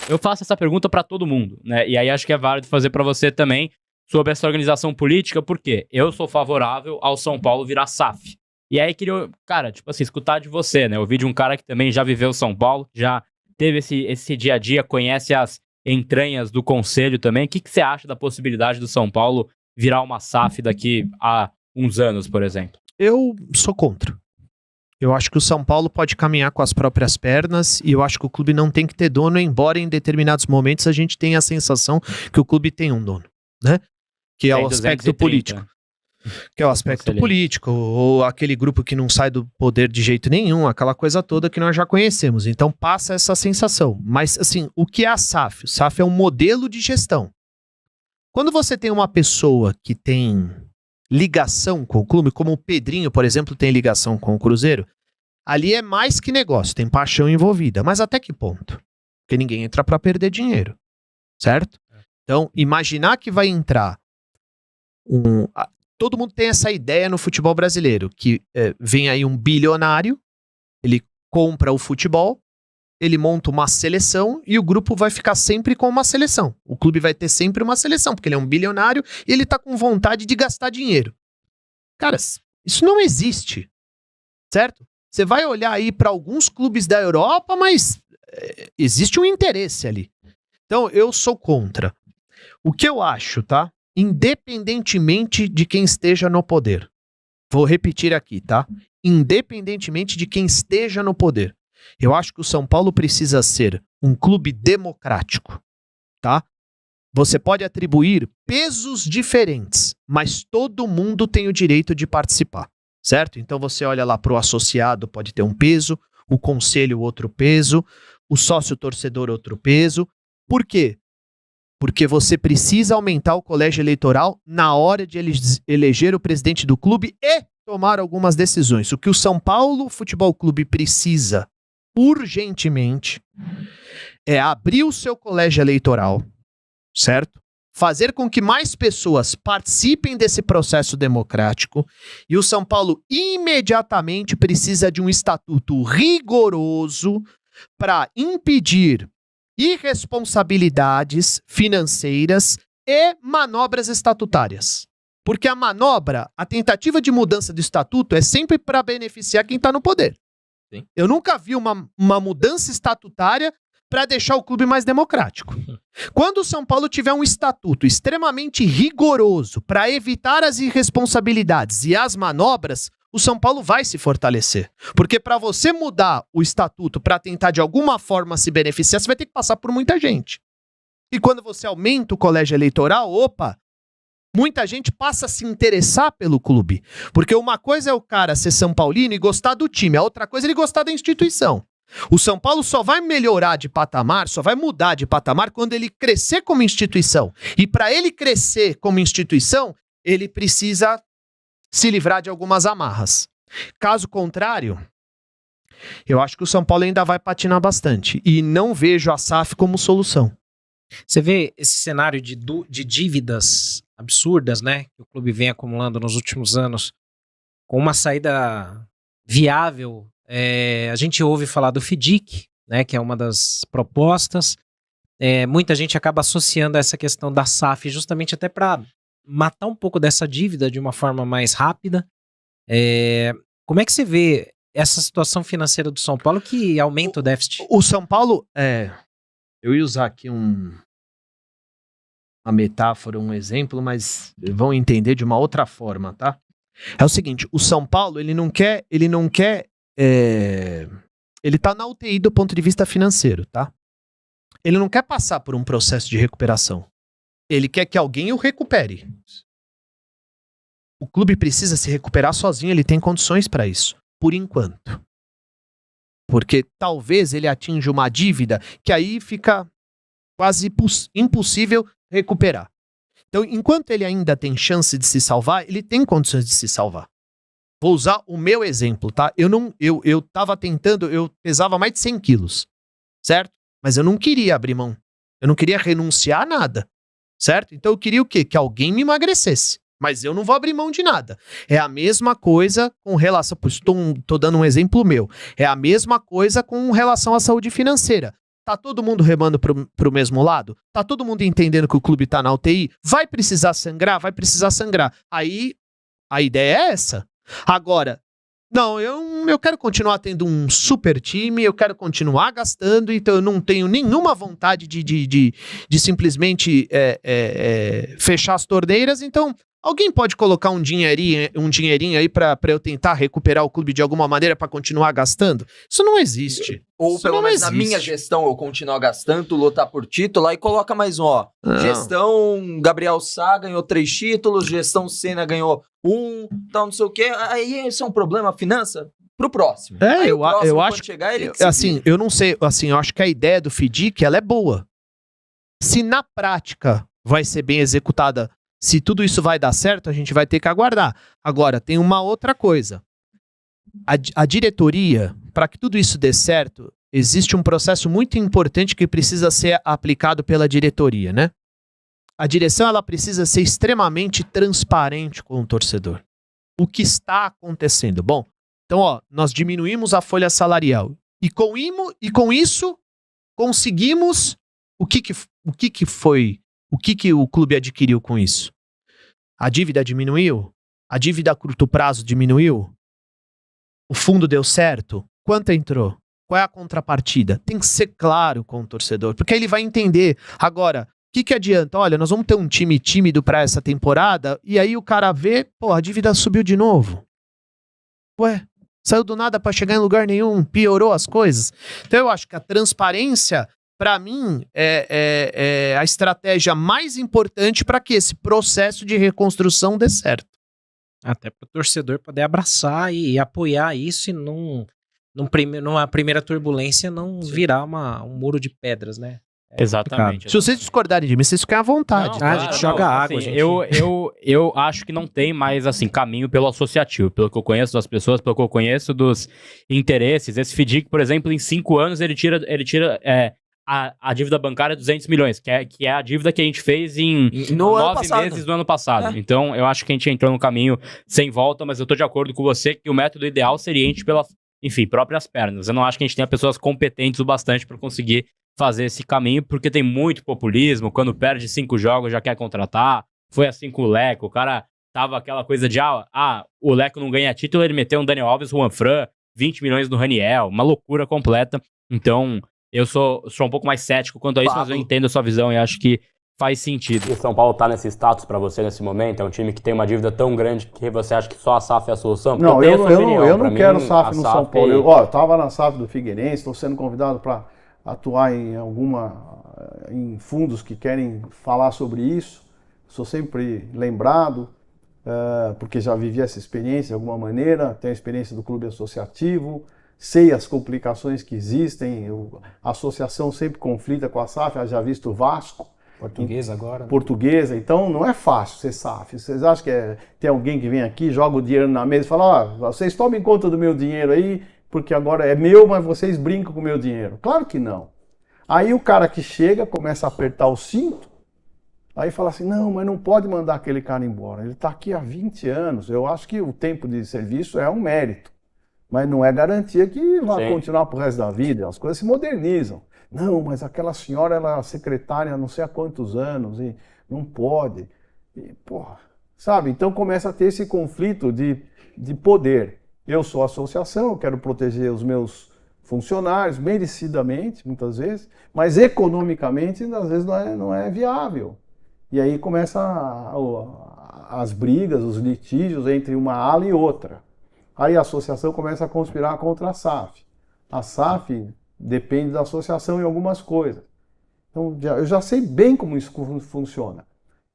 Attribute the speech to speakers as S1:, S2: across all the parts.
S1: eu faço essa pergunta para todo mundo, né? E aí acho que é válido fazer para você também sobre essa organização política, porque eu sou favorável ao São Paulo virar SAF. E aí queria, cara, tipo assim, escutar de você, né? Eu vi de um cara que também já viveu São Paulo, já teve esse dia a dia, conhece as entranhas do conselho também. O que você acha da possibilidade do São Paulo virar uma SAF daqui a uns anos, por exemplo?
S2: Eu sou contra. Eu acho que o São Paulo pode caminhar com as próprias pernas e eu acho que o clube não tem que ter dono, embora em determinados momentos a gente tenha a sensação que o clube tem um dono, né? Que é o aspecto político. Que é o aspecto político, ou aquele grupo que não sai do poder de jeito nenhum, aquela coisa toda que nós já conhecemos. Então passa essa sensação. Mas, assim, o que é a SAF? O SAF é um modelo de gestão. Quando você tem uma pessoa que tem ligação com o clube, como o Pedrinho, por exemplo, tem ligação com o Cruzeiro, ali é mais que negócio, tem paixão envolvida. Mas até que ponto? Porque ninguém entra para perder dinheiro, certo? Então, imaginar que vai entrar todo mundo tem essa ideia no futebol brasileiro, que vem aí um bilionário, ele compra o futebol, ele monta uma seleção e o grupo vai ficar sempre com uma seleção. O clube vai ter sempre uma seleção, porque ele é um bilionário e ele tá com vontade de gastar dinheiro. Cara, isso não existe, certo? Você vai olhar aí para alguns clubes da Europa, mas existe um interesse ali. Então, eu sou contra. O que eu acho, tá? Independentemente de quem esteja no poder. Vou repetir aqui, tá? Independentemente de quem esteja no poder. Eu acho que o São Paulo precisa ser um clube democrático, tá? Você pode atribuir pesos diferentes, mas todo mundo tem o direito de participar, certo? Então você olha lá pro associado, pode ter um peso, o conselho outro peso, o sócio torcedor outro peso. Por quê? Porque você precisa aumentar o colégio eleitoral na hora de eleger o presidente do clube e tomar algumas decisões. O que o São Paulo Futebol Clube precisa urgentemente é abrir o seu colégio eleitoral, certo? Fazer com que mais pessoas participem desse processo democrático e o São Paulo imediatamente precisa de um estatuto rigoroso para impedir irresponsabilidades financeiras e manobras estatutárias. Porque a manobra, a tentativa de mudança do estatuto é sempre para beneficiar quem está no poder. Sim. Eu nunca vi uma mudança estatutária para deixar o clube mais democrático. Quando o São Paulo tiver um estatuto extremamente rigoroso para evitar as irresponsabilidades e as manobras, o São Paulo vai se fortalecer. Porque para você mudar o estatuto para tentar de alguma forma se beneficiar, você vai ter que passar por muita gente. E quando você aumenta o colégio eleitoral, muita gente passa a se interessar pelo clube. Porque uma coisa é o cara ser São Paulino e gostar do time, a outra coisa é ele gostar da instituição. O São Paulo só vai melhorar de patamar, só vai mudar de patamar quando ele crescer como instituição. E para ele crescer como instituição, ele precisa se livrar de algumas amarras. Caso contrário, eu acho que o São Paulo ainda vai patinar bastante. E não vejo a SAF como solução.
S3: Você vê esse cenário de dívidas absurdas, né? Que o clube vem acumulando nos últimos anos, com uma saída viável. A gente ouve falar do FIDIC, né? Que é uma das propostas. Muita gente acaba associando essa questão da SAF justamente até para matar um pouco dessa dívida de uma forma mais rápida. Como é que você vê essa situação financeira do São Paulo que aumenta o déficit?
S2: O São Paulo, eu ia usar aqui uma metáfora, um exemplo, mas vão entender de uma outra forma, tá? É o seguinte, o São Paulo, ele tá na UTI do ponto de vista financeiro, tá? Ele não quer passar por um processo de recuperação. Ele quer que alguém o recupere. O clube precisa se recuperar sozinho, ele tem condições para isso, por enquanto. Porque talvez ele atinja uma dívida que aí fica quase impossível recuperar. Então, enquanto ele ainda tem chance de se salvar, ele tem condições de se salvar. Vou usar o meu exemplo, tá? Eu tava tentando, eu pesava mais de 100 quilos, certo? Mas eu não queria abrir mão. Eu não queria renunciar a nada. Certo? Então eu queria o quê? Que alguém me emagrecesse. Mas eu não vou abrir mão de nada. É a mesma coisa com relação... Tô dando um exemplo meu. É a mesma coisa com relação à saúde financeira. Tá todo mundo remando pro mesmo lado? Tá todo mundo entendendo que o clube tá na UTI? Vai precisar sangrar? Vai precisar sangrar. Aí, a ideia é essa. Agora, não, eu quero continuar tendo um super time, eu quero continuar gastando, então eu não tenho nenhuma vontade de simplesmente fechar as torneiras, então alguém pode colocar um dinheirinho aí pra eu tentar recuperar o clube de alguma maneira pra continuar gastando? Isso não existe.
S4: Ou
S2: Isso
S4: pelo
S2: não
S4: menos na
S2: existe.
S4: minha gestão eu continuar gastando, lutar por título, aí coloca mais um, ó.
S2: Não.
S4: Gestão Gabriel Sá ganhou 3 títulos, gestão Senna ganhou 1, tal, não sei o quê. Aí isso é um problema, finança? Pro próximo. Aí
S2: eu
S4: o próximo,
S2: eu
S4: quando
S2: acho
S4: chegar, ele que se
S2: assim,
S4: vira.
S2: eu não sei, assim, eu acho que a ideia do FIDIC, ela é boa. Se na prática vai ser bem executada, se tudo isso vai dar certo, a gente vai ter que aguardar. Agora, tem uma outra coisa. A diretoria, para que tudo isso dê certo, existe um processo muito importante que precisa ser aplicado pela diretoria, né? A direção, ela precisa ser extremamente transparente com o torcedor. O que está acontecendo? Bom, então, ó, nós diminuímos a folha salarial. E com isso, conseguimos... O que foi... O que o clube adquiriu com isso? A dívida diminuiu? A dívida a curto prazo diminuiu? O fundo deu certo? Quanto entrou? Qual é a contrapartida? Tem que ser claro com o torcedor, porque aí ele vai entender. Agora, o que adianta? Olha, nós vamos ter um time tímido para essa temporada, e aí o cara vê, pô, a dívida subiu de novo. Ué, saiu do nada para chegar em lugar nenhum, piorou as coisas. Então eu acho que a transparência, para mim, é a estratégia mais importante para que esse processo de reconstrução dê certo.
S3: Até para o torcedor poder abraçar e apoiar isso e numa primeira turbulência não virar um muro de pedras, né?
S1: Exatamente.
S2: Se vocês discordarem de mim, vocês fiquem à vontade.
S3: Não, a gente joga água,
S1: assim,
S3: gente.
S1: eu acho que não tem mais, assim, caminho pelo associativo, pelo que eu conheço das pessoas, pelo que eu conheço dos interesses. Esse FIDIC, por exemplo, em 5 anos, ele tira a dívida bancária 200 milhões, que é a dívida que a gente fez em
S4: No ano
S1: 9
S4: passado.
S1: meses do ano passado.
S4: É.
S1: Então, eu acho que a gente entrou no caminho sem volta, mas eu tô de acordo com você que o método ideal seria a gente pelas, enfim, próprias pernas. Eu não acho que a gente tenha pessoas competentes o bastante para conseguir fazer esse caminho, porque tem muito populismo, quando perde 5 jogos já quer contratar, foi assim com o Leco, o cara tava aquela coisa de, o Leco não ganha título, ele meteu um Daniel Alves, Juan Fran, 20 milhões no Raniel, uma loucura completa. Então, eu sou um pouco mais cético quanto a isso, mas eu entendo a sua visão e acho que faz sentido. O São Paulo tá nesse status pra você nesse momento? É um time que tem uma dívida tão grande que você acha que só a SAF é a solução? Porque
S5: Não,
S1: tenho a sua opinião.
S5: eu
S1: Pra
S5: não
S1: mim,
S5: quero SAF no
S1: a
S5: São Paulo. Eu tava na SAF do Figueirense, estou sendo convidado para atuar em fundos que querem falar sobre isso. Sou sempre lembrado, porque já vivi essa experiência de alguma maneira, tenho a experiência do clube associativo, sei as complicações que existem, a associação sempre conflita com a SAF, já visto o Vasco.
S3: Portuguesa agora. Né?
S5: Portuguesa, então não é fácil ser SAF. Vocês acham que tem alguém que vem aqui, joga o dinheiro na mesa e fala, vocês tomem conta do meu dinheiro aí, porque agora é meu, mas vocês brincam com o meu dinheiro. Claro que não. Aí o cara que chega, começa a apertar o cinto, aí fala assim, não, mas não pode mandar aquele cara embora. Ele está aqui há 20 anos, eu acho que o tempo de serviço é um mérito, mas não é garantia que vai continuar pro resto da vida, as coisas se modernizam. Não, mas aquela senhora, ela é secretária há não sei há quantos anos, e não pode. E, porra, sabe? Então começa a ter esse conflito de poder. Eu sou associação, eu quero proteger os meus funcionários, merecidamente, muitas vezes, mas economicamente, às vezes, não é viável. E aí começa as brigas, os litígios entre uma ala e outra. Aí a associação começa a conspirar contra a SAF. A SAF depende da associação em algumas coisas. Então, eu já sei bem como isso funciona.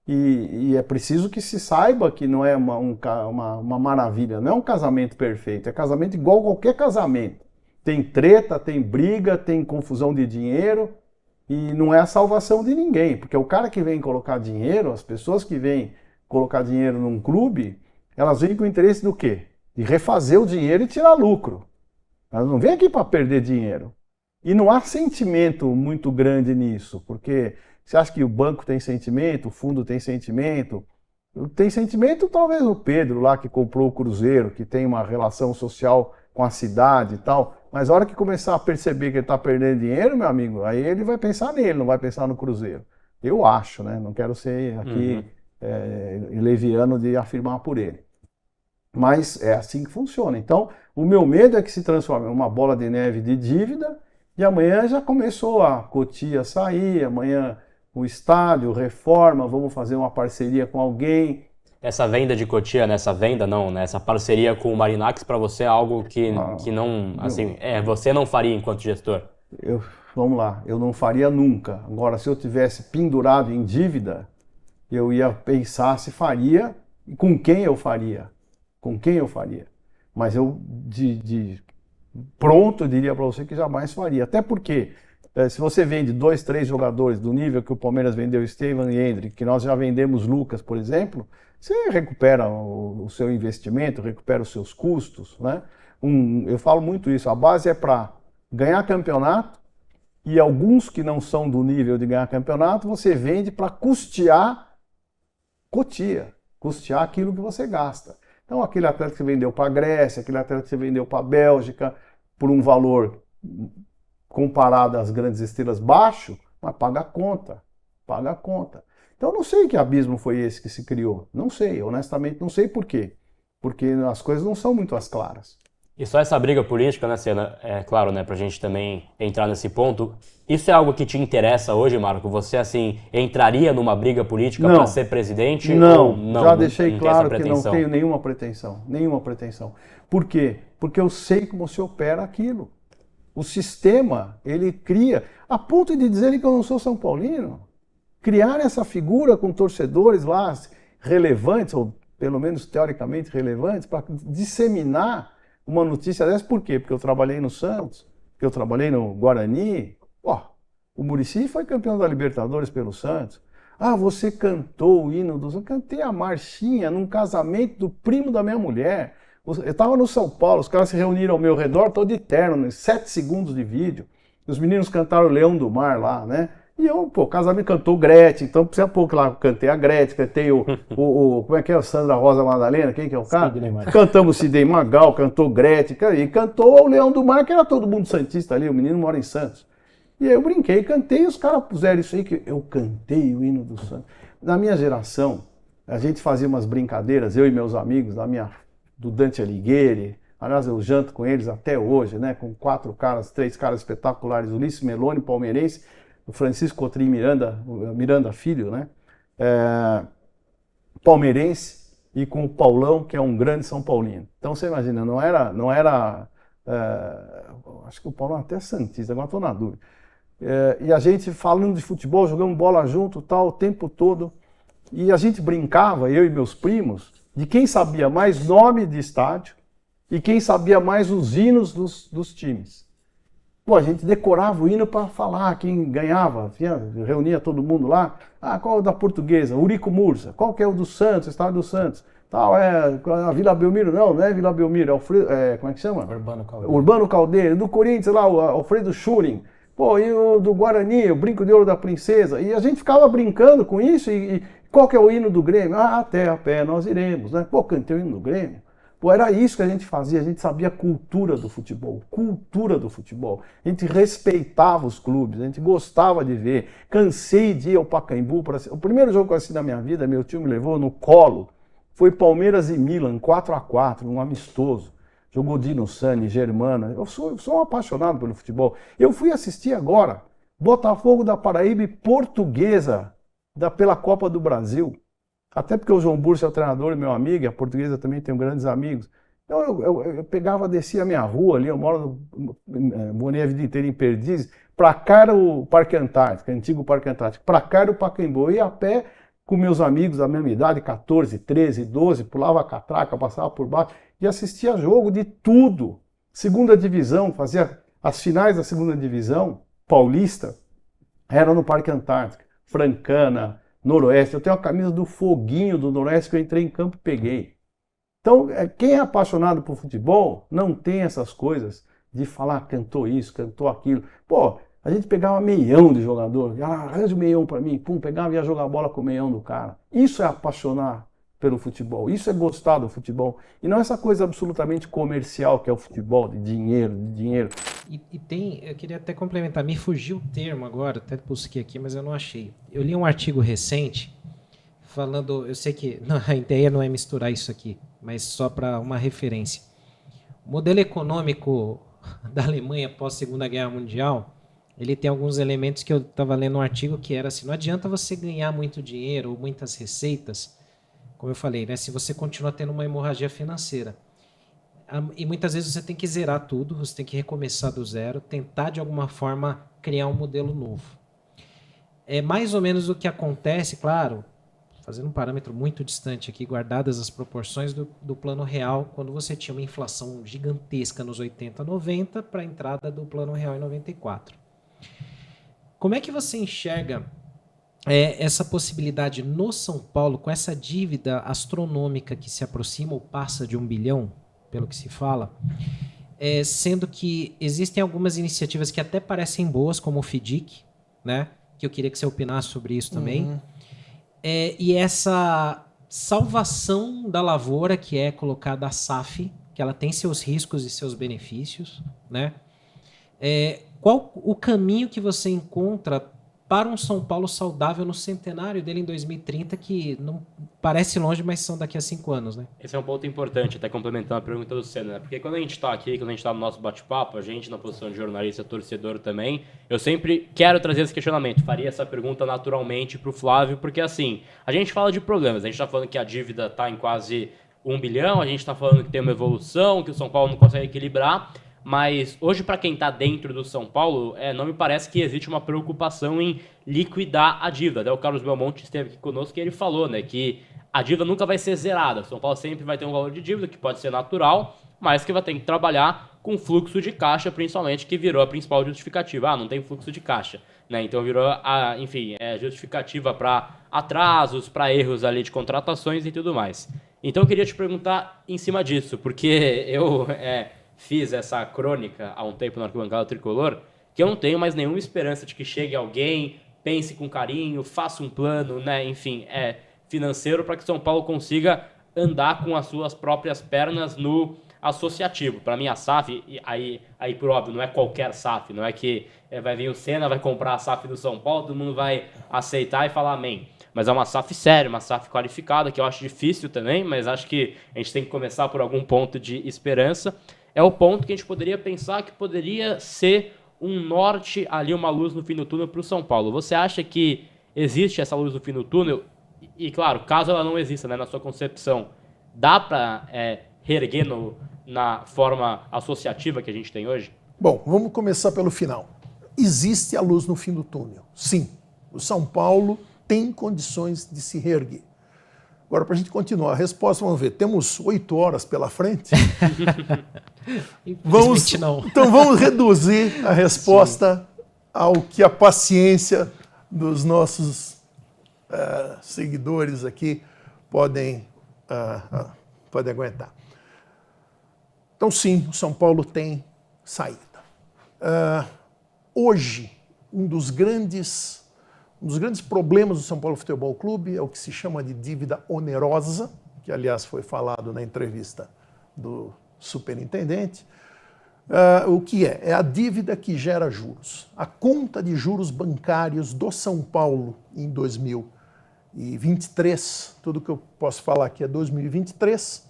S5: E é preciso que se saiba que não é uma maravilha, não é um casamento perfeito, é casamento igual a qualquer casamento. Tem treta, tem briga, tem confusão de dinheiro e não é a salvação de ninguém, porque o cara que vem colocar dinheiro, as pessoas que vêm colocar dinheiro num clube, elas vêm com o interesse do quê? De refazer o dinheiro e tirar lucro. Elas não vêm aqui para perder dinheiro. E não há sentimento muito grande nisso, porque você acha que o banco tem sentimento, o fundo tem sentimento? Tem sentimento talvez o Pedro lá que comprou o Cruzeiro, que tem uma relação social com a cidade e tal, Mas a hora que começar a perceber que ele está perdendo dinheiro, meu amigo, aí ele vai pensar nele, não vai pensar no Cruzeiro. Eu acho, né? Não quero ser aqui leviano de afirmar por ele. Mas é assim que funciona. Então, o meu medo é que se transforme em uma bola de neve de dívida e amanhã já começou a Cotia sair, amanhã o estádio, reforma, vamos fazer uma parceria com alguém.
S1: Essa venda de Cotia, nessa venda não, né? Essa parceria com o Marinax para você é algo que não, assim, você não faria enquanto gestor?
S5: Vamos lá, eu não faria nunca. Agora, se eu tivesse pendurado em dívida, eu ia pensar se faria e com quem eu faria. Com quem eu faria. Mas eu, pronto, eu diria para você que jamais faria. Até porque, se você vende 2, 3 jogadores do nível que o Palmeiras vendeu Estevan e Hendrick, que nós já vendemos Lucas, por exemplo, você recupera o seu investimento, recupera os seus custos, né? Eu falo muito isso, a base é para ganhar campeonato e alguns que não são do nível de ganhar campeonato, você vende para custear Cotia, custear aquilo que você gasta. Então, aquele atleta que você vendeu para a Grécia, aquele atleta que você vendeu para a Bélgica, por um valor comparado às grandes estrelas baixo, mas paga a conta, paga a conta. Então, eu não sei que abismo foi esse que se criou. Não sei, honestamente, não sei por quê. Porque as coisas não são muito as claras.
S1: E só essa briga política, né, Senna? É claro, né, pra gente também entrar nesse ponto. Isso é algo que te interessa hoje, Marco? Você, assim, entraria numa briga política para ser presidente?
S5: Não,
S1: ou não,
S5: já deixei
S1: não
S5: claro que não tenho nenhuma pretensão. Nenhuma pretensão. Por quê? Porque eu sei como se opera aquilo. O sistema, ele cria, a ponto de dizerem que eu não sou São Paulino. Criar essa figura com torcedores lá relevantes, ou pelo menos teoricamente relevantes, para disseminar uma notícia dessa. Por quê? Porque eu trabalhei no Santos, porque eu trabalhei no Guarani. O Muricy foi campeão da Libertadores pelo Santos. Ah, você cantou o hino do Santos. Cantei a marchinha num casamento do primo da minha mulher. Eu estava no São Paulo, os caras se reuniram ao meu redor, todo de terno, 7 segundos de vídeo. Os meninos cantaram o Leão do Mar lá, né? E eu, o casamento cantou Gretchen, então precisa pouco lá, cantei a Gretchen, cantei como é que é, o Sandra Rosa Madalena, quem que é o cara? Cantamos Sidney Magal, cantou Gretchen, e cantou o Leão do Mar, que era todo mundo santista ali, o menino mora em Santos. E aí eu brinquei, cantei, e os caras puseram isso aí, que eu cantei o hino do Santos. Na minha geração, a gente fazia umas brincadeiras, eu e meus amigos, do Dante Alighieri, aliás, eu janto com eles até hoje, né, com 3 caras espetaculares, Ulisses Meloni, palmeirense, o Francisco Cotrim Miranda Filho, né, palmeirense, e com o Paulão, que é um grande São Paulino. Então você imagina, não era acho que o Paulão é até santista, agora estou na dúvida. E a gente falando de futebol, jogando bola junto, tal, o tempo todo, e a gente brincava, eu e meus primos, de quem sabia mais nome de estádio e quem sabia mais os hinos dos times. Pô, a gente decorava o hino para falar quem ganhava, reunia todo mundo lá. Ah, qual é o da Portuguesa? Urico Mursa. Qual que é o do Santos, Estádio do Santos? Tal, a Vila Belmiro, não é Vila Belmiro, como é que chama? Urbano Caldeira. Do Corinthians lá, o Alfredo Schuring. Pô, e o do Guarani, o Brinco de Ouro da Princesa. E a gente ficava brincando com isso. E qual que é o hino do Grêmio? Ah, até a pé nós iremos, né? Pô, cantei o hino do Grêmio. Pô, era isso que a gente fazia, a gente sabia a cultura do futebol. A gente respeitava os clubes, a gente gostava de ver. Cansei de ir ao Pacaembu. O primeiro jogo que eu assisti na minha vida, meu tio me levou no colo, foi Palmeiras e Milan, 4-4, um amistoso. Jogou Dino Sani, Germana. Eu sou um apaixonado pelo futebol. Eu fui assistir agora Botafogo da Paraíba e Portuguesa pela Copa do Brasil. Até porque o João Burso é o treinador, meu amigo, e a Portuguesa também tem grandes amigos. Então eu pegava, descia a minha rua ali, eu morei a vida inteira em Perdizes, pra cá era o Parque Antártico, antigo Parque Antártico, pra cá era o Pacaembu. Eu ia a pé com meus amigos da mesma idade, 14, 13, 12, pulava a catraca, passava por baixo e assistia jogo de tudo. Segunda divisão, fazia as finais da segunda divisão paulista, era no Parque Antártico, Francana, Noroeste. Eu tenho a camisa do Foguinho do Noroeste que eu entrei em campo e peguei. Então, quem é apaixonado por futebol não tem essas coisas de falar cantou isso, cantou aquilo. Pô, a gente pegava meião de jogador, arranja o meião pra mim, pum, pegava e ia jogar bola com o meião do cara. Isso é apaixonar pelo futebol. Isso é gostar do futebol. E não essa coisa absolutamente comercial que é o futebol, de dinheiro, de dinheiro.
S3: E tem, eu queria até complementar, me fugiu o termo agora, até busquei aqui, mas eu não achei. Eu li um artigo recente falando, eu sei que a ideia não é misturar isso aqui, mas só para uma referência. O modelo econômico da Alemanha pós Segunda Guerra Mundial, ele tem alguns elementos que eu estava lendo um artigo que era assim, não adianta você ganhar muito dinheiro ou muitas receitas, como eu falei, né, se você continua tendo uma hemorragia financeira. E muitas vezes você tem que zerar tudo, você tem que recomeçar do zero, tentar de alguma forma criar um modelo novo. É mais ou menos o que acontece, claro, fazendo um parâmetro muito distante aqui, guardadas as proporções do plano real, quando você tinha uma inflação gigantesca nos 80, 90, para a entrada do plano real em 94. Como é que você enxerga essa possibilidade no São Paulo, com essa dívida astronômica que se aproxima ou passa de 1 bilhão, pelo que se fala, sendo que existem algumas iniciativas que até parecem boas, como o FIDIC, né, que eu queria que você opinasse sobre isso também, e essa salvação da lavoura que é colocada a SAF, que ela tem seus riscos e seus benefícios, né? Qual o caminho que você encontra para um São Paulo saudável no centenário dele em 2030, que não parece longe, mas são daqui a 5 anos, né?
S1: Esse é um ponto importante, até complementando a pergunta do Senna, né? Porque quando a gente está aqui, quando a gente está no nosso bate-papo, a gente na posição de jornalista, torcedor também, eu sempre quero trazer esse questionamento, faria essa pergunta naturalmente para o Flávio, porque assim, a gente fala de problemas, a gente está falando que a dívida está em quase 1 bilhão, a gente está falando que tem uma evolução, que o São Paulo não consegue equilibrar, mas hoje, para quem está dentro do São Paulo, não me parece que existe uma preocupação em liquidar a dívida. Até o Carlos Belmonte esteve aqui conosco e ele falou, né, que a dívida nunca vai ser zerada. O São Paulo sempre vai ter um valor de dívida que pode ser natural, mas que vai ter que trabalhar com fluxo de caixa, principalmente, que virou a principal justificativa. Não tem fluxo de caixa, né? Então virou justificativa para atrasos, para erros ali de contratações e tudo mais. Então eu queria te perguntar em cima disso, porque eu fiz essa crônica há um tempo na Arquibancada Tricolor, que eu não tenho mais nenhuma esperança de que chegue alguém, pense com carinho, faça um plano, né, enfim, financeiro para que São Paulo consiga andar com as suas próprias pernas no associativo. Para mim, a SAF, aí por óbvio, não é qualquer SAF, não é que vai vir o Senna, vai comprar a SAF do São Paulo, todo mundo vai aceitar e falar amém. Mas é uma SAF séria, uma SAF qualificada, que eu acho difícil também, mas acho que a gente tem que começar por algum ponto de esperança. É o ponto que a gente poderia pensar que poderia ser um norte ali, uma luz no fim do túnel para o São Paulo. Você acha que existe essa luz no fim do túnel? E claro, caso ela não exista, né, na sua concepção, dá para reerguer na forma associativa que a gente tem hoje?
S6: Bom, vamos começar pelo final. Existe a luz no fim do túnel, sim. O São Paulo tem condições de se reerguer. Agora, para a gente continuar a resposta, vamos ver. Temos 8 horas pela frente. Então vamos reduzir a resposta ao que a paciência dos nossos seguidores aqui podem aguentar. Então, sim, o São Paulo tem saída. Hoje, um dos grandes problemas do São Paulo Futebol Clube é o que se chama de dívida onerosa, que, aliás, foi falado na entrevista do superintendente. O que é? É a dívida que gera juros. A conta de juros bancários do São Paulo em 2023, tudo que eu posso falar aqui é 2023,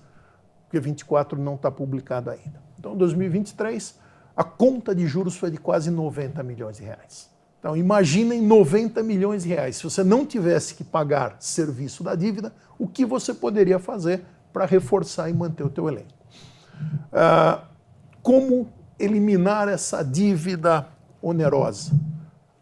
S6: porque 24 não está publicado ainda. Então, em 2023, a conta de juros foi de quase 90 milhões de reais. Então, imaginem 90 milhões de reais. Se você não tivesse que pagar serviço da dívida, o que você poderia fazer para reforçar e manter o teu elenco? Como eliminar essa dívida onerosa?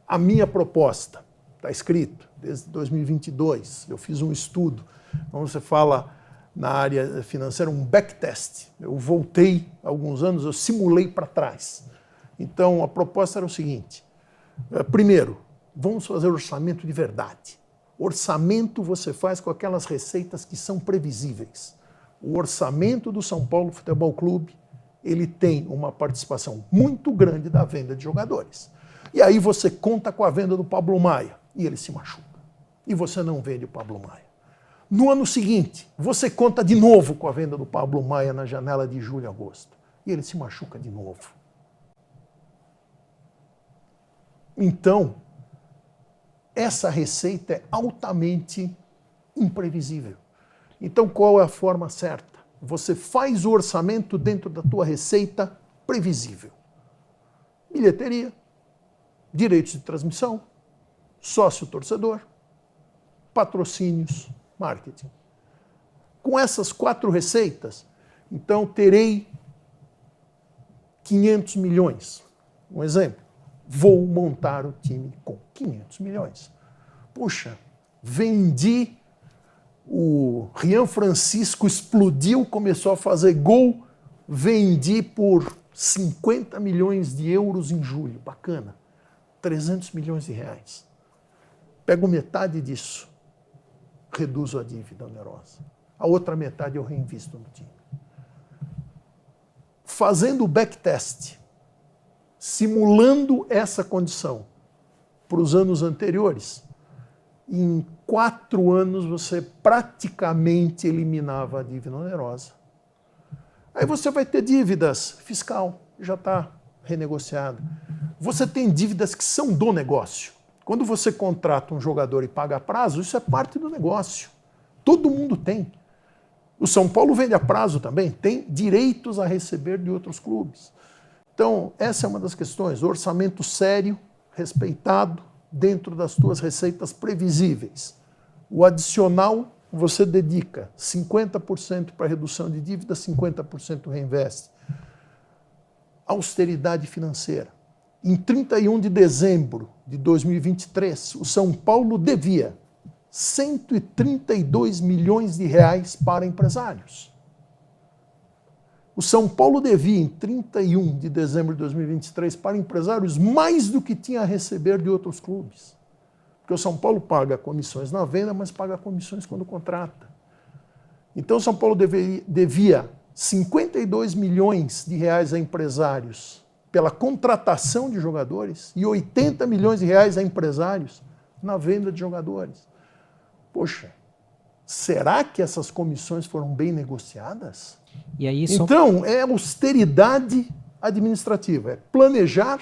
S6: A minha proposta, está escrito, desde 2022, eu fiz um estudo, como você fala na área financeira, um backtest. Eu voltei alguns anos, eu simulei para trás. Então, a proposta era o seguinte: primeiro, vamos fazer orçamento de verdade. Orçamento você faz com aquelas receitas que são previsíveis. O orçamento do São Paulo Futebol Clube, ele tem uma participação muito grande da venda de jogadores. E aí você conta com a venda do Pablo Maia e ele se machuca. E você não vende o Pablo Maia. No ano seguinte, você conta de novo com a venda do Pablo Maia na janela de julho e agosto. E ele se machuca de novo. Então, essa receita é altamente imprevisível. Então, qual é a forma certa? Você faz o orçamento dentro da tua receita previsível. Bilheteria, direitos de transmissão, sócio-torcedor, patrocínios, marketing. Com essas 4 receitas, então terei 500 milhões. Um exemplo, vou montar o time com 500 milhões. Puxa, vendi, o Rian Francisco explodiu, começou a fazer gol, vendi por 50 milhões de euros em julho. Bacana. 300 milhões de reais. Pego metade disso, reduzo a dívida onerosa. A outra metade eu reinvisto no time. Fazendo o backtest, simulando essa condição para os anos anteriores, em 4 anos você praticamente eliminava a dívida onerosa. Aí você vai ter dívidas fiscal, já está renegociada. Você tem dívidas que são do negócio. Quando você contrata um jogador e paga a prazo, isso é parte do negócio. Todo mundo tem. O São Paulo vende a prazo também, tem direitos a receber de outros clubes. Então, essa é uma das questões. Orçamento sério, respeitado, dentro das tuas receitas previsíveis. O adicional, você dedica 50% para redução de dívida, 50% reinveste. Austeridade financeira. Em 31 de dezembro de 2023, o São Paulo devia 132 milhões de reais para empresários. O São Paulo devia, em 31 de dezembro de 2023, para empresários mais do que tinha a receber de outros clubes. Porque o São Paulo paga comissões na venda, mas paga comissões quando contrata. Então, o São Paulo devia 52 milhões de reais a empresários pela contratação de jogadores e 80 milhões de reais a empresários na venda de jogadores. Poxa, será que essas comissões foram bem negociadas?
S3: E aí,
S6: então, é austeridade administrativa, é planejar,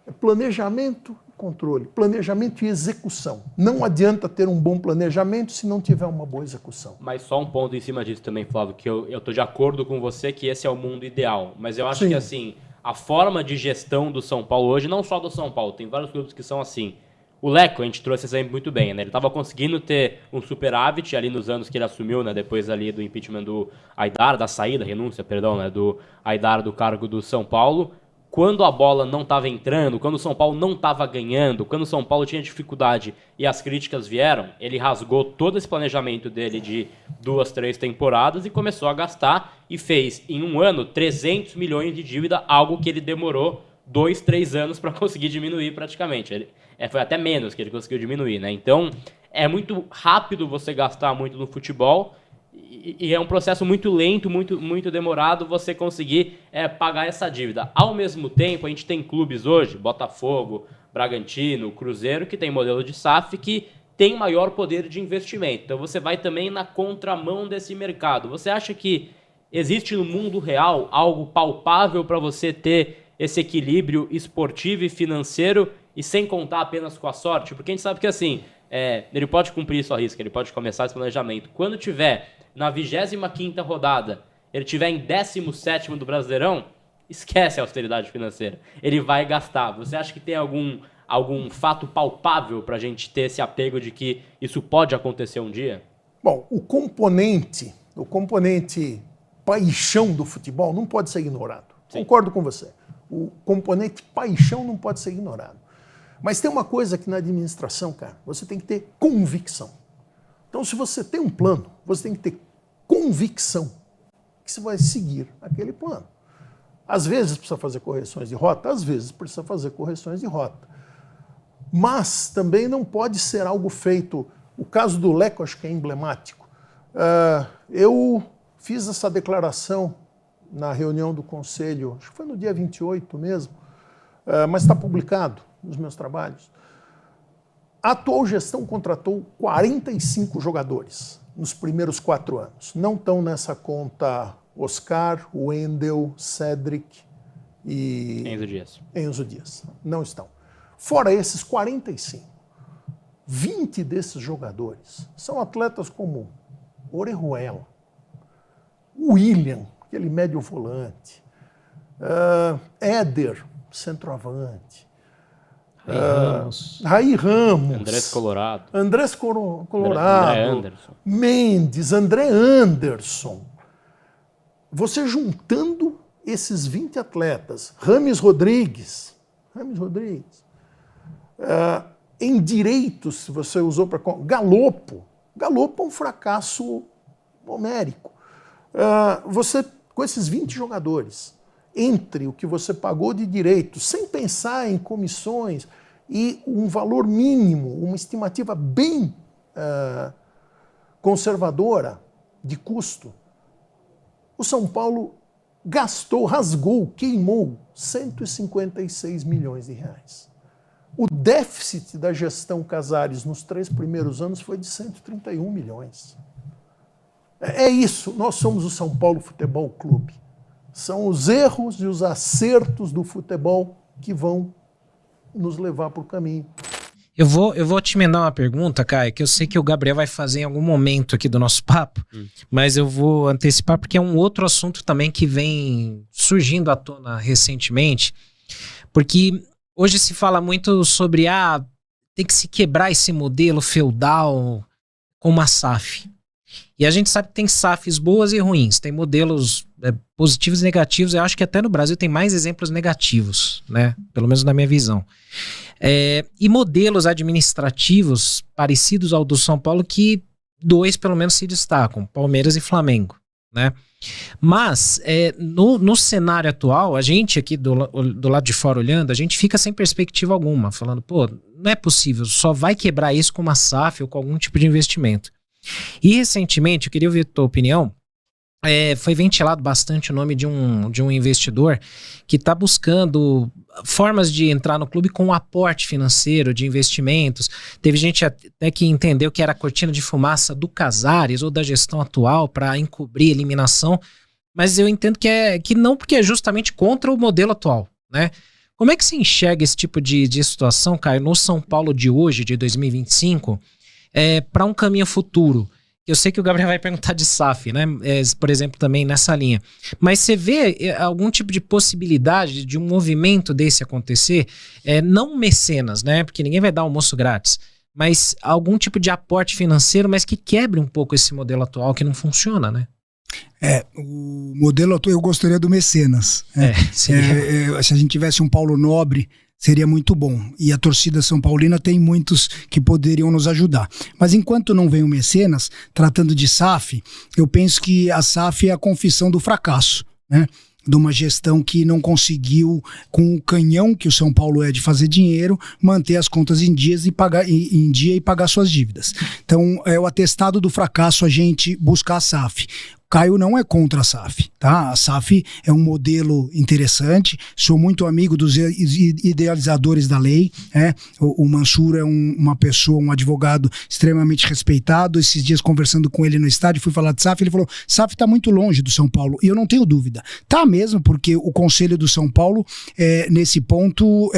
S6: é planejamento e controle, planejamento e execução. Não adianta ter um bom planejamento se não tiver uma boa execução.
S1: Mas só um ponto em cima disso também, Flávio, que eu tô de acordo com você que esse é o mundo ideal. Mas eu acho que, assim, a forma de gestão do São Paulo hoje, não só do São Paulo, tem vários clubes que são assim. O Leco, a gente trouxe esse exemplo muito bem, né? Ele estava conseguindo ter um superávit ali nos anos que ele assumiu, né? Depois ali do impeachment do Aidar, da saída, renúncia, perdão, né? Do Aidar do cargo do São Paulo. Quando a bola não estava entrando, quando o São Paulo não estava ganhando, quando o São Paulo tinha dificuldade e as críticas vieram, ele rasgou todo esse planejamento dele de 2, 3 temporadas e começou a gastar e fez, em um ano, 300 milhões de dívida, algo que ele demorou 2, 3 anos para conseguir diminuir praticamente. Foi até menos que ele conseguiu diminuir, né? Então, é muito rápido você gastar muito no futebol e é um processo muito lento, muito demorado você conseguir pagar essa dívida. Ao mesmo tempo, a gente tem clubes hoje, Botafogo, Bragantino, Cruzeiro, que tem modelo de SAF que tem maior poder de investimento. Então, você vai também na contramão desse mercado. Você acha que existe no mundo real algo palpável para você ter esse equilíbrio esportivo e financeiro e sem contar apenas com a sorte? Porque a gente sabe que, assim, ele pode cumprir sua risca, ele pode começar esse planejamento. Quando tiver na 25ª rodada, ele tiver em 17º do Brasileirão, esquece a austeridade financeira. Ele vai gastar. Você acha que tem algum fato palpável para a gente ter esse apego de que isso pode acontecer um dia?
S6: Bom, o componente paixão do futebol não pode ser ignorado. Sim. Concordo com você. O componente paixão não pode ser ignorado. Mas tem uma coisa que na administração, cara, você tem que ter convicção. Então, se você tem um plano, você tem que ter convicção que você vai seguir aquele plano. Às vezes precisa fazer correções de rota, às vezes precisa fazer correções de rota. Mas também não pode ser algo feito... O caso do Leco acho que é emblemático. Eu fiz essa declaração na reunião do Conselho, acho que foi no dia 28 mesmo, mas está publicado nos meus trabalhos. A atual gestão contratou 45 jogadores. nos primeiros 4 anos. Não estão nessa conta Oscar, Wendel, Cedric e Enzo Dias. Não estão. Fora esses 45, 20 desses jogadores são atletas como Orejuela, William, aquele médio volante, Éder, centroavante, Raí Ramos, Andrés Colorado, Mendes, André Anderson. Você juntando esses 20 atletas, Rames Rodrigues, em direitos, se você usou para... Galopo é um fracasso homérico. Você, com esses 20 jogadores, entre o que você pagou de direitos, sem pensar em comissões, e um valor mínimo, uma estimativa bem conservadora de custo, o São Paulo gastou, rasgou, queimou 156 milhões de reais. O déficit da gestão Casares nos 3 primeiros anos foi de 131 milhões. É isso, nós somos o São Paulo Futebol Clube. São os erros e os acertos do futebol que vão nos levar para o caminho.
S3: Eu vou te emendar uma pergunta, Caio, que eu sei que o Gabriel vai fazer em algum momento aqui do nosso papo, mas eu vou antecipar porque é um outro assunto também que vem surgindo à tona recentemente, porque hoje se fala muito sobre tem que se quebrar esse modelo feudal com uma SAF. E a gente sabe que tem SAFs boas e ruins, tem modelos positivos e negativos. Eu acho que até no Brasil tem mais exemplos negativos, né? Pelo menos na minha visão. E modelos administrativos parecidos ao do São Paulo, que 2 pelo menos se destacam, Palmeiras e Flamengo, né? Mas no cenário atual, a gente aqui do lado de fora olhando, a gente fica sem perspectiva alguma, falando, pô, não é possível, só vai quebrar isso com uma SAF ou com algum tipo de investimento. E recentemente, eu queria ouvir a tua opinião, foi ventilado bastante o nome de um investidor que está buscando formas de entrar no clube com um aporte financeiro, de investimentos. Teve gente até que entendeu que era a cortina de fumaça do Casares ou da gestão atual para encobrir a eliminação, mas eu entendo que não, porque é justamente contra o modelo atual, né? Como é que você enxerga esse tipo de situação, Caio, no São Paulo de hoje, de 2025, para um caminho futuro? Eu sei que o Gabriel vai perguntar de SAF, né? Por exemplo, também nessa linha. Mas você vê algum tipo de possibilidade de um movimento desse acontecer? Não mecenas, né? Porque ninguém vai dar almoço grátis. Mas algum tipo de aporte financeiro, mas que quebre um pouco esse modelo atual que não funciona, né?
S7: O modelo atual, eu gostaria do mecenas. Se a gente tivesse um Paulo Nobre, seria muito bom. E a torcida São Paulina tem muitos que poderiam nos ajudar. Mas enquanto não vem o mecenas, tratando de SAF, eu penso que a SAF é a confissão do fracasso, né? De uma gestão que não conseguiu, com o canhão que o São Paulo é de fazer dinheiro, manter as contas em dia e pagar suas dívidas. Então, é o atestado do fracasso a gente buscar a SAF. Caio não é contra a SAF, tá? A SAF é um modelo interessante, sou muito amigo dos idealizadores da lei, o Mansur é uma pessoa, um advogado extremamente respeitado. Esses dias conversando com ele no estádio, fui falar de SAF, ele falou, SAF está muito longe do São Paulo, e eu não tenho dúvida. Tá mesmo, porque o Conselho do São Paulo, nesse ponto,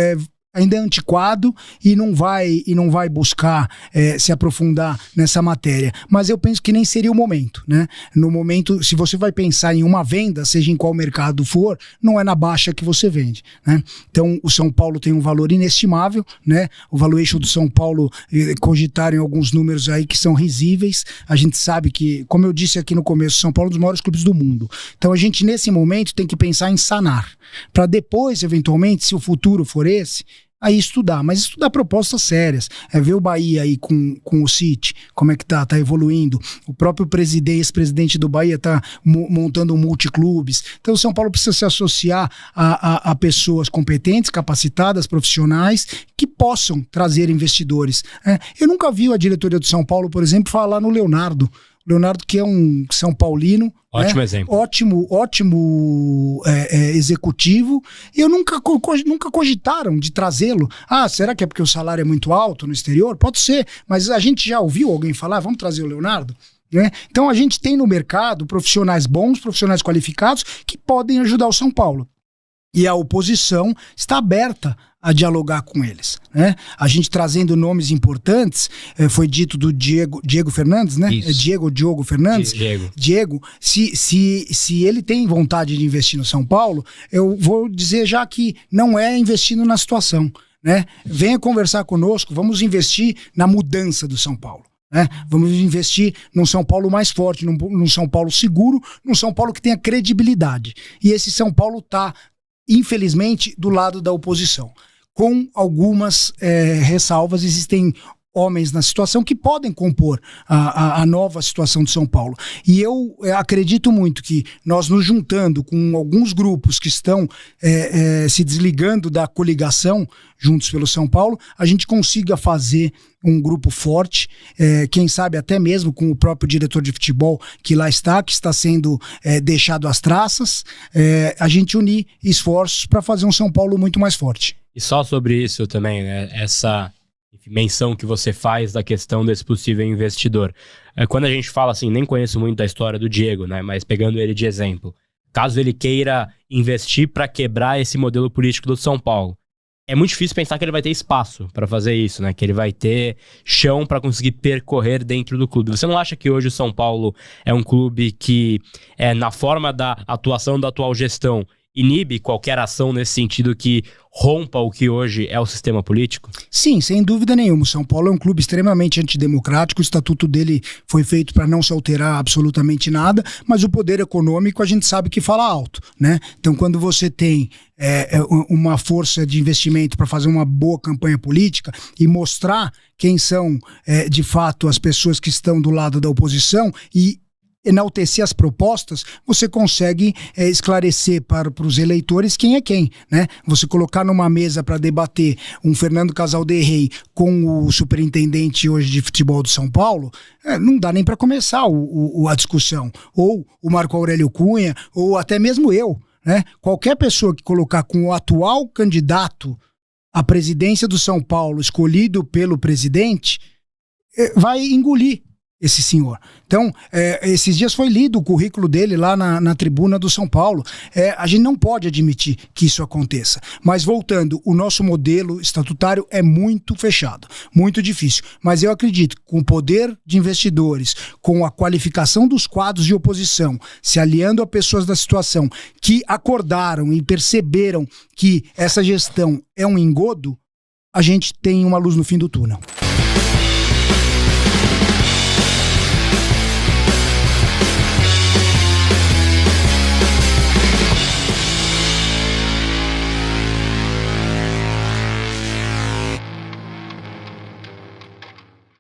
S7: ainda é antiquado e não vai buscar se aprofundar nessa matéria. Mas eu penso que nem seria o momento, né? No momento, se você vai pensar em uma venda, seja em qual mercado for, não é na baixa que você vende, né? Então, o São Paulo tem um valor inestimável, né? O valuation do São Paulo, cogitarem alguns números aí que são risíveis. A gente sabe que, como eu disse aqui no começo, o São Paulo é um dos maiores clubes do mundo. Então, a gente, nesse momento, tem que pensar em sanar. Para depois, eventualmente, se o futuro for esse, aí estudar, mas estudar propostas sérias. Ver o Bahia aí com o City, como é que tá evoluindo. O próprio ex-presidente do Bahia tá montando um multiclubes. Então o São Paulo precisa se associar a pessoas competentes, capacitadas, profissionais, que possam trazer investidores. Eu nunca vi a diretoria do São Paulo, por exemplo, falar no Leonardo, que é um São Paulino.
S1: Ótimo exemplo.
S7: Ótimo executivo. E eu nunca cogitaram de trazê-lo. Será que é porque o salário é muito alto no exterior? Pode ser, mas a gente já ouviu alguém falar, vamos trazer o Leonardo? né? Então a gente tem no mercado profissionais bons, profissionais qualificados que podem ajudar o São Paulo. E a oposição está aberta a dialogar com eles, né? A gente trazendo nomes importantes, foi dito do Diego Fernandes, né? Diogo Fernandes. Diego, se ele tem vontade de investir no São Paulo, eu vou dizer já que não é investindo na situação, né? Venha conversar conosco, vamos investir na mudança do São Paulo. Vamos investir num São Paulo mais forte, num São Paulo seguro, num São Paulo que tenha credibilidade. E esse São Paulo está, infelizmente, do lado da oposição. Com algumas ressalvas, existem homens na situação que podem compor a nova situação de São Paulo. E eu acredito muito que nós nos juntando com alguns grupos que estão se desligando da coligação juntos pelo São Paulo, a gente consiga fazer um grupo forte, quem sabe até mesmo com o próprio diretor de futebol que lá está, que está sendo deixado às traças, a gente unir esforços para fazer um São Paulo muito mais forte.
S1: E só sobre isso também, né? Essa menção que você faz da questão desse possível investidor. Quando a gente fala assim, nem conheço muito da história do Diego, né? Mas pegando ele de exemplo, caso ele queira investir para quebrar esse modelo político do São Paulo, é muito difícil pensar que ele vai ter espaço para fazer isso, né? Que ele vai ter chão para conseguir percorrer dentro do clube. Você não acha que hoje o São Paulo é um clube que, na forma da atuação da atual gestão, inibe qualquer ação nesse sentido que rompa o que hoje é o sistema político?
S7: Sim, sem dúvida nenhuma. O São Paulo é um clube extremamente antidemocrático, o estatuto dele foi feito para não se alterar absolutamente nada, mas o poder econômico a gente sabe que fala alto, né? Então quando você tem uma força de investimento para fazer uma boa campanha política e mostrar quem são de fato as pessoas que estão do lado da oposição e enaltecer as propostas, você consegue esclarecer para os eleitores quem é quem, né? Você colocar numa mesa para debater um Fernando Casal-Derrey com o superintendente hoje de futebol do São Paulo, não dá nem para começar a discussão. Ou o Marco Aurélio Cunha, ou até mesmo eu, né? Qualquer pessoa que colocar com o atual candidato à presidência do São Paulo, escolhido pelo presidente, vai engolir esse senhor. Então, esses dias foi lido o currículo dele lá na tribuna do São Paulo. A gente não pode admitir que isso aconteça. Mas voltando, o nosso modelo estatutário é muito fechado, muito difícil. Mas eu acredito que com o poder de investidores, com a qualificação dos quadros de oposição, se aliando a pessoas da situação que acordaram e perceberam que essa gestão é um engodo, a gente tem uma luz no fim do túnel.